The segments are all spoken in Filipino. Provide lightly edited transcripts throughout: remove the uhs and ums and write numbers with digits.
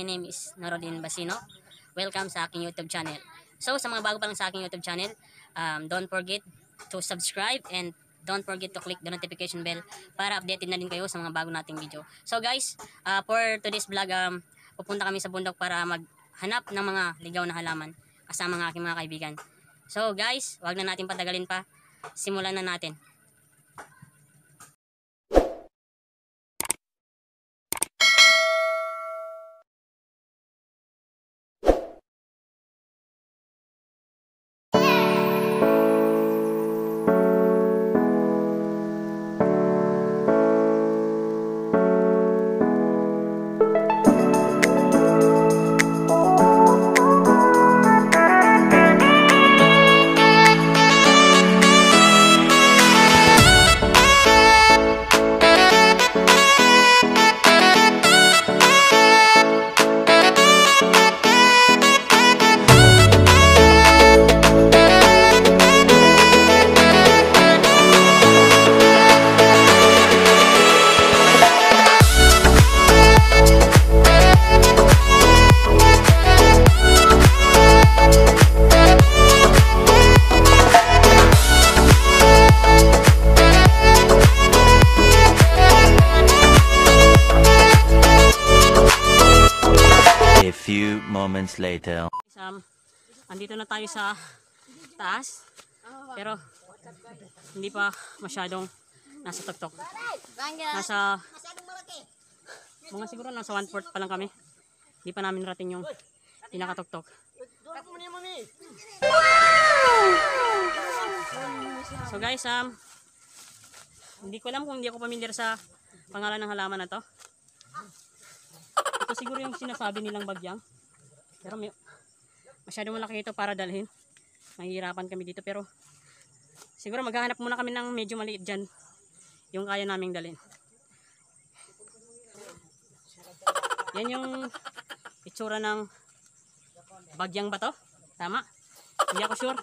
my name is Norodin Basino. Welcome sa aking YouTube channel. So sa mga bago pa lang sa aking YouTube channel, don't forget to subscribe and don't forget to click the notification bell para updated na din kayo sa mga bago nating video. So guys, for today's vlog, pupunta kami sa bundok para maghanap ng mga ligaw na halaman kasama ng aking mga kaibigan. So guys, wag na natin patagalin pa. Simulan na natin. Few moments later. Andito na tayo sa taas, pero hindi pa masyadong nasa tuktok. Nasa mga siguro nasa 1/4 pa lang kami. Hindi pa namin rating yung pinakatuktok. So guys, hindi ko alam kung hindi ako pamilyar sa pangalan ng halaman na to. Ito siguro yung sinasabi nilang bagyang. Pero masyadong malaki ito para dalhin. Mahihirapan kami dito, pero siguro maghahanap muna kami ng medyo maliit dyan. Yung kaya naming dalhin. Yan yung itsura ng bagyang ba to? Tama? Hindi ako sure.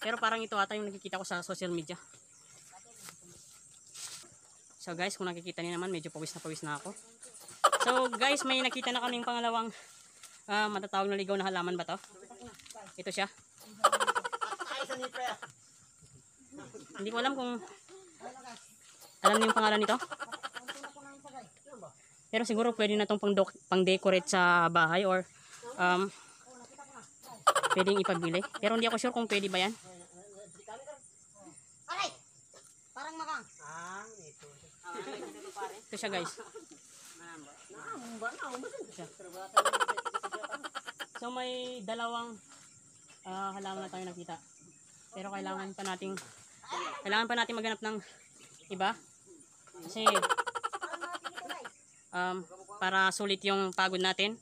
Pero parang ito ata yung nakikita ko sa social media. So guys, kung nakikita niyo naman, medyo pawis na ako. So guys, may nakita na kaming pangalawang matatawag na ligaw na halaman ba to? Ito siya. Hindi ko alam kung alam niyo yung pangalan nito. Pero siguro pwede na itong pang-decorate sa bahay or pwedeng ipagbili. Pero hindi ako sure kung pwede ba yan. Ito siya guys. So may dalawang halaman na tayo nakita. Pero kailangan pa natin maghanap ng iba. Kasi para sulit yung pagod natin.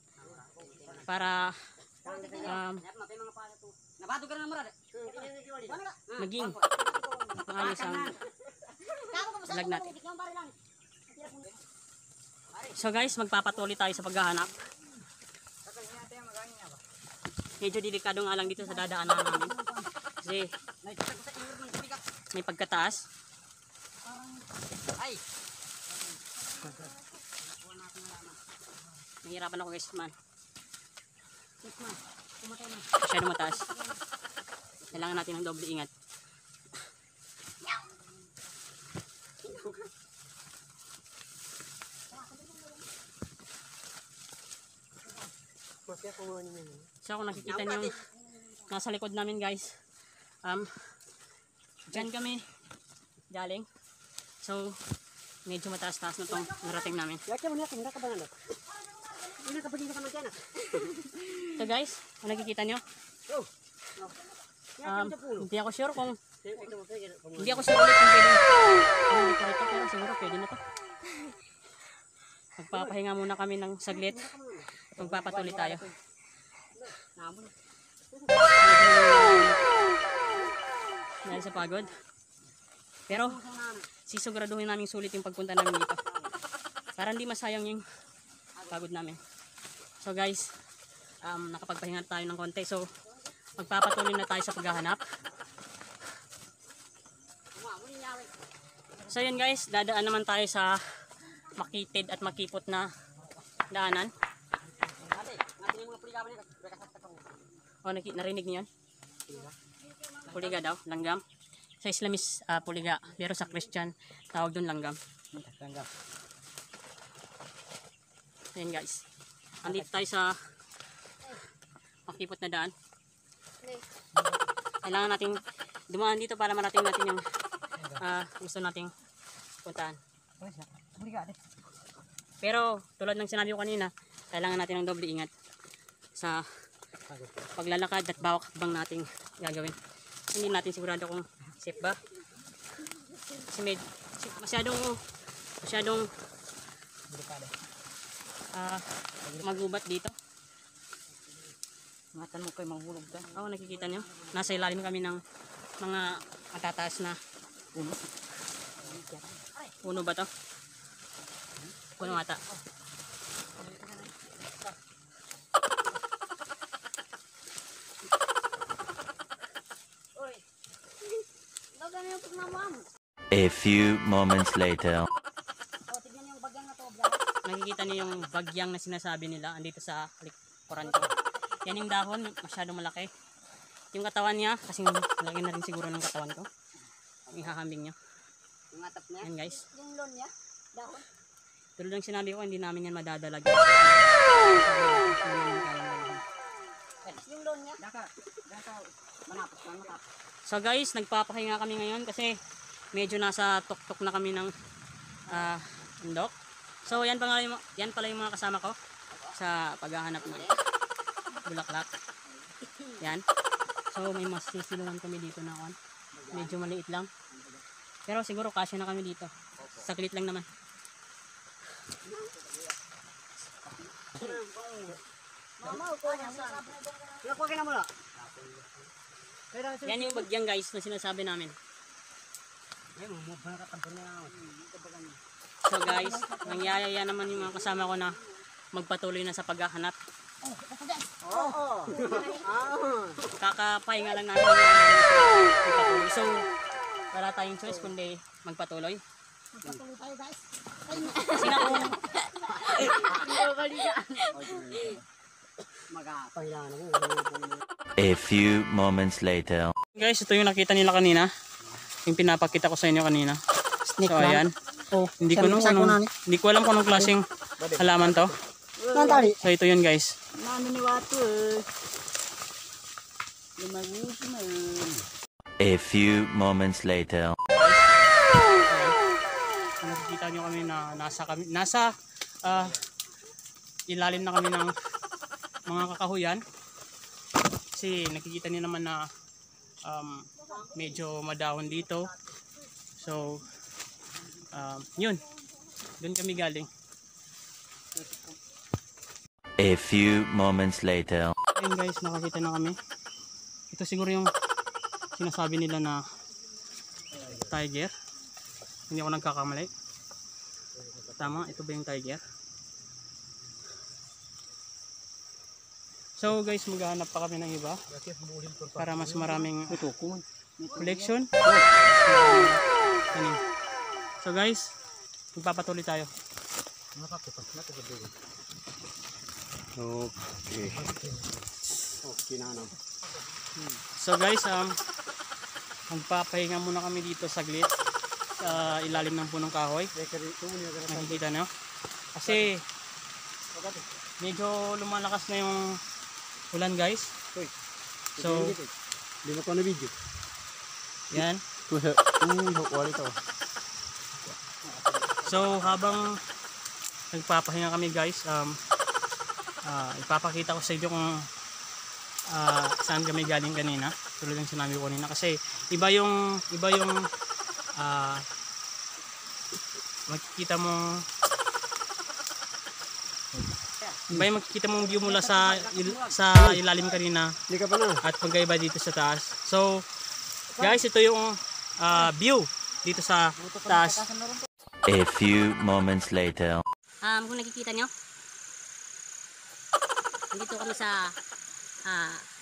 Para maging maayos ang vlog natin. So guys, magpapatuloy tayo sa paghahanap. Medyo delikado nga lang dito sa dadaanan namin. Kasi may pagkataas. Nahihirapan ako guys, man. Masyado mataas. Kailangan natin ng doble ingat. So kung nakikita nyo nasa likod namin guys, dyan kami galing. So medyo mataas-taas na itong narating namin. So guys, kung nakikita nyo, hindi ako sure kung ulit kung pwede pero siguro pwede na to. Magpapahinga muna kami ng saglit. Magpapatuloy tayo. Dahil sa pagod. Pero sisiguraduhin namin sulit yung pagpunta namin dito. Para hindi masayang yung pagod namin. So guys, nakapagpahinga tayo ng konti. So magpapatuloy na tayo sa paghahanap. So yun guys, dadaan naman tayo sa makitid at makipot na daanan. Oh, narinig niyo yun? Puliga daw, langgam. Sa Islamis, puliga. Pero sa Christian, tawag doon langgam. Ayan guys. Andito tayo sa makipot na daan. Kailangan nating dumaan dito para marating natin yung gusto nating puntahan. Pero tulad ng sinabi ko kanina, kailangan natin ng doble ingat sa paglalakad at bawat hakbang nating gagawin. Hindi natin sigurado kung safe ba. Kasi masyadong magubat dito. Ingatan mo kayo, mahulog ka. Oo, nakikita nyo. Nasa ilalim kami ng mga matataas na puno. Puno ba to? Puno ata. A few moments later. Nakikita niyo yung bagyang na sinasabi nila andito sa likuran ko. Yan yung dahon, masyadong malaki. Yung katawan niya, kasi laki na rin siguro ng katawan ko. Yung hahambing niya. Yung atap niya? Yan guys. Yung loan niya? Dahon? Tulad ng sinabi ko, hindi namin yan madadalag. Yung loan niya? Daka, manapos lang, matapos. So guys, nagpapahinga kami ngayon kasi medyo nasa tuktok na kami ng bundok. So yan pala yung mga kasama ko sa paghahanap ng bulaklak. Yan. So may mas sisilungan kami dito na kon. Medyo maliit lang. Pero siguro kasya na kami dito. Saglit lang naman. Yan yung bagyang guys na sinasabi namin. So guys, nangyayaya naman yung mga kasama ko na magpatuloy na sa paghahanap. Kakapahinga lang namin magpatuloy. So wala tayong choice kundi magpatuloy. Magpatuloy tayo guys. Kasi nga kung A few moments later. guys, ito yung nakita nila kanina. Yung pinapakita ko sa inyo kanina. So ayan. Hindi ko alam kung anong klaseng halaman to. So ito yun guys. A few moments later. Nakikita nyo kami na nasa ilalim na kami ng mga kakahuyan. Kasi nakikita niyo naman na medyo madahon dito. So yun, doon kami galing. A few moments later. Ayun guys, nakakita na kami. Ito siguro yung sinasabi nila na tiger. Hindi ako nagkakamali. Tama, ito ba yung tiger? So guys, maghahanap pa kami ng iba para mas maraming collection. So guys, magpapatuloy tayo. So guys, magpapahinga muna kami dito saglit sa ilalim ng punong kahoy. Nakikita nyo? Kasi medyo lumalakas na yung ulan guys. So yan. So habang nagpapahinga kami guys, ipapakita ko sa inyo kung saan kami galing kanina. Tulad ng sinabi ko kanina kasi iba yung makikita mong view mula sa ilalim kanina at pagkaiba dito sa taas. So guys, ito yung view dito sa taas. A few moments later. Kung nakikita nyo, dito kami sa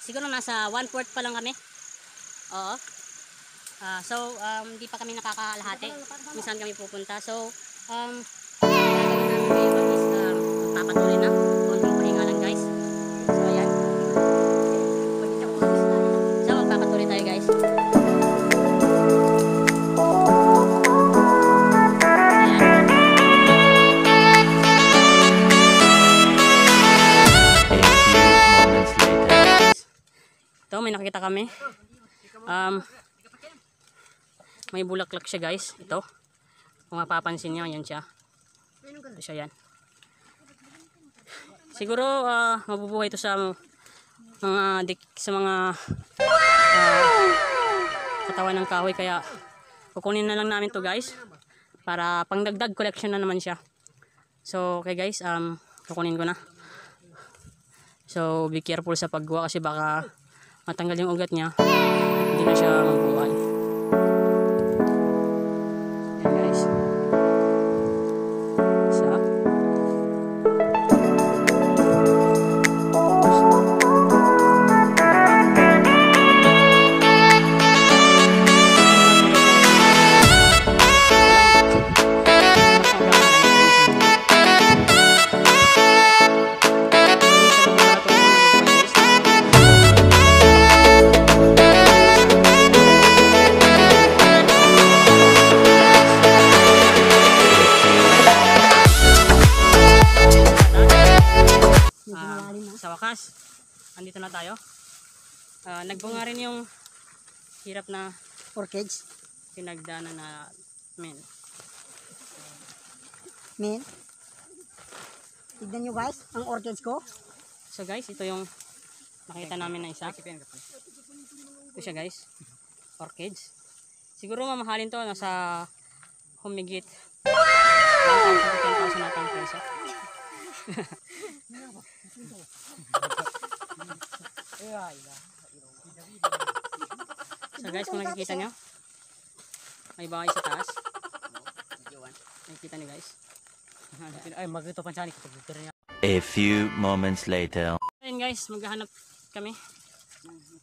siguro nasa 1/4 pa lang kami. Oo. So hindi pa kami nakakalahati kung saan kami pupunta. So papatuloy na, konting pahinga lang guys. So ayan. may nakita kami. May bulaklak siya guys. Ito. Kung mapapansin nyo, yan siya. Ito siya yan. Siguro mabubuhay ito sa mga katawan ng kahoy, kaya kukunin na lang namin to guys para pangdagdag collection na naman siya. So okay guys, kukunin ko na. So be careful sa paggawa kasi baka matanggal yung ugat niya, hindi na siya mabuhay. Yan guys. Isa. Sa wakas, andito na tayo. Nagbunga rin yung hirap na Orchids. pinagdaanan na men. Min. Tignan nyo guys, ang orchids ko. So guys, ito yung nakita namin na isa. Ito siya guys, orchids. Siguro mamahalin to, nasa humigit 1,000 to 10,000 natang peso. So guys, kung nakikita nyo, may bahay sa taas. Nakikita nyo guys. Ay, magito pansani ko pagdito niya. A few moments later. Ayun guys, maghahanap kami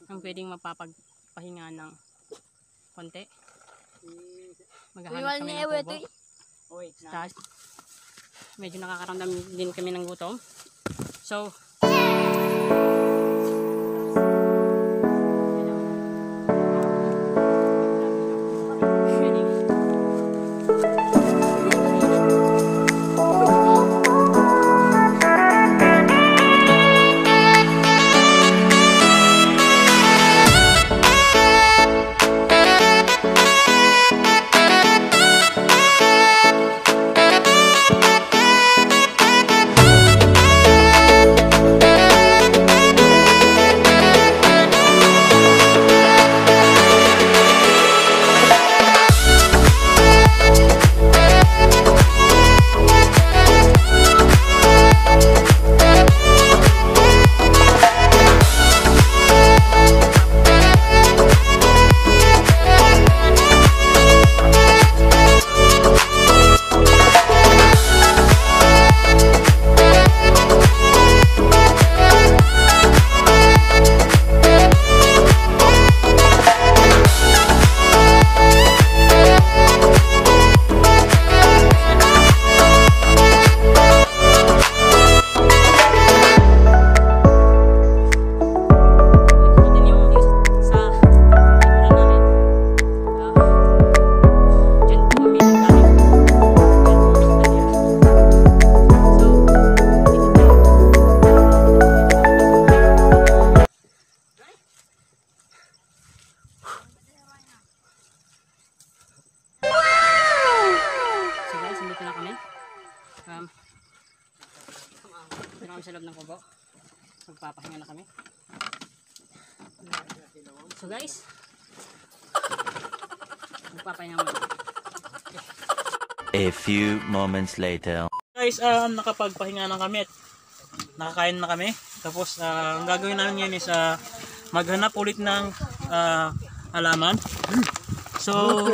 ng pwedeng mapapagpahinga ng konti. Maghahanap kami ng kubo sa taas. Medyo nakakaramdam din kami ng gutom. So Ito na kami sa loob ng kubo. Magpapahinga na kami. So guys, magpapahinga muna. A few moments later. Guys, nakapagpahinga na kami at nakakain na kami. Tapos ang gagawin namin ngayon is maghanap ulit ng halaman. So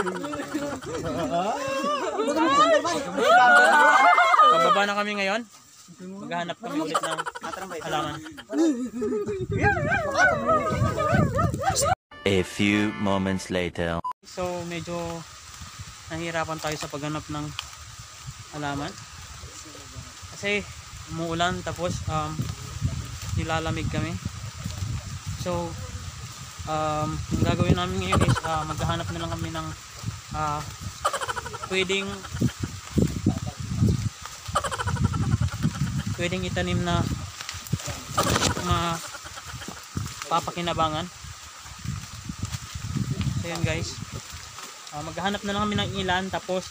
pababa na kami ngayon. Maghahanap kami ulit ng halaman. A few moments later. So medyo nahihirapan tayo sa paghanap ng halaman. Kasi umuulan tapos nilalamig kami. So ang gagawin namin ngayon is maghahanap na lang kami ng pwedeng itanim na mapapakinabangan So yun guys. Maghahanap na lang kami ng ilan tapos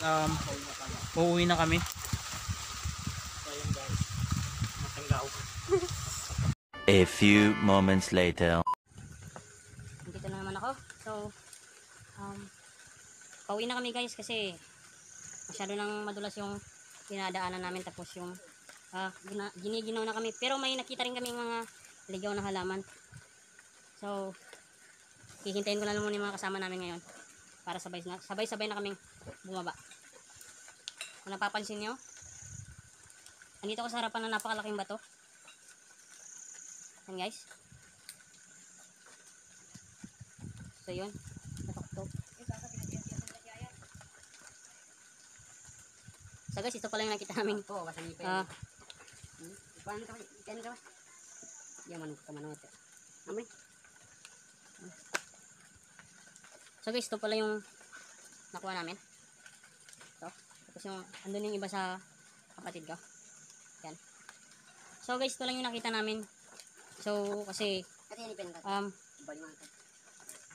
uuwi na kami. A few moments later. Dito na naman ako. So, pauwi na kami guys kasi masyado nang madulas yung dinadaanan namin tapos yung giniginaw na kami. Pero may nakita rin kami mga ligaw na halaman. So, hihintayin ko na lang muna yung mga kasama namin ngayon para sabay-sabay na kaming bumaba. Kung napapansin nyo, andito ko sa harapan ng napakalaking bato. Yan guys. So yun, natakto. So guys, ito pala yung nakita namin. So guys, ito pala yung nakuha namin. Ito. Tapos yung, andun yung iba sa kapatid ko. Yan. So guys, ito lang yung nakita namin. So, kasi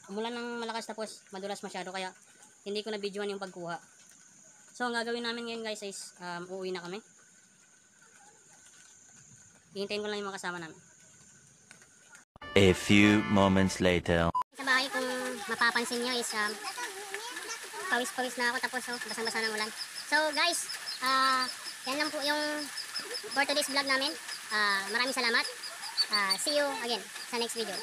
umulan ng malakas tapos madulas masyado kaya hindi ko na videoan yung pagkuha. So, ang gagawin namin ngayon guys is uuwi na kami. Hihintayin ko lang yung mga kasama namin. A few moments later. Sa bahay kung mapapansin nyo is pawis-pawis na ako tapos basang-basa ng ulan. So guys, yan lang po yung for today's vlog namin. Maraming salamat. See you again sa next video.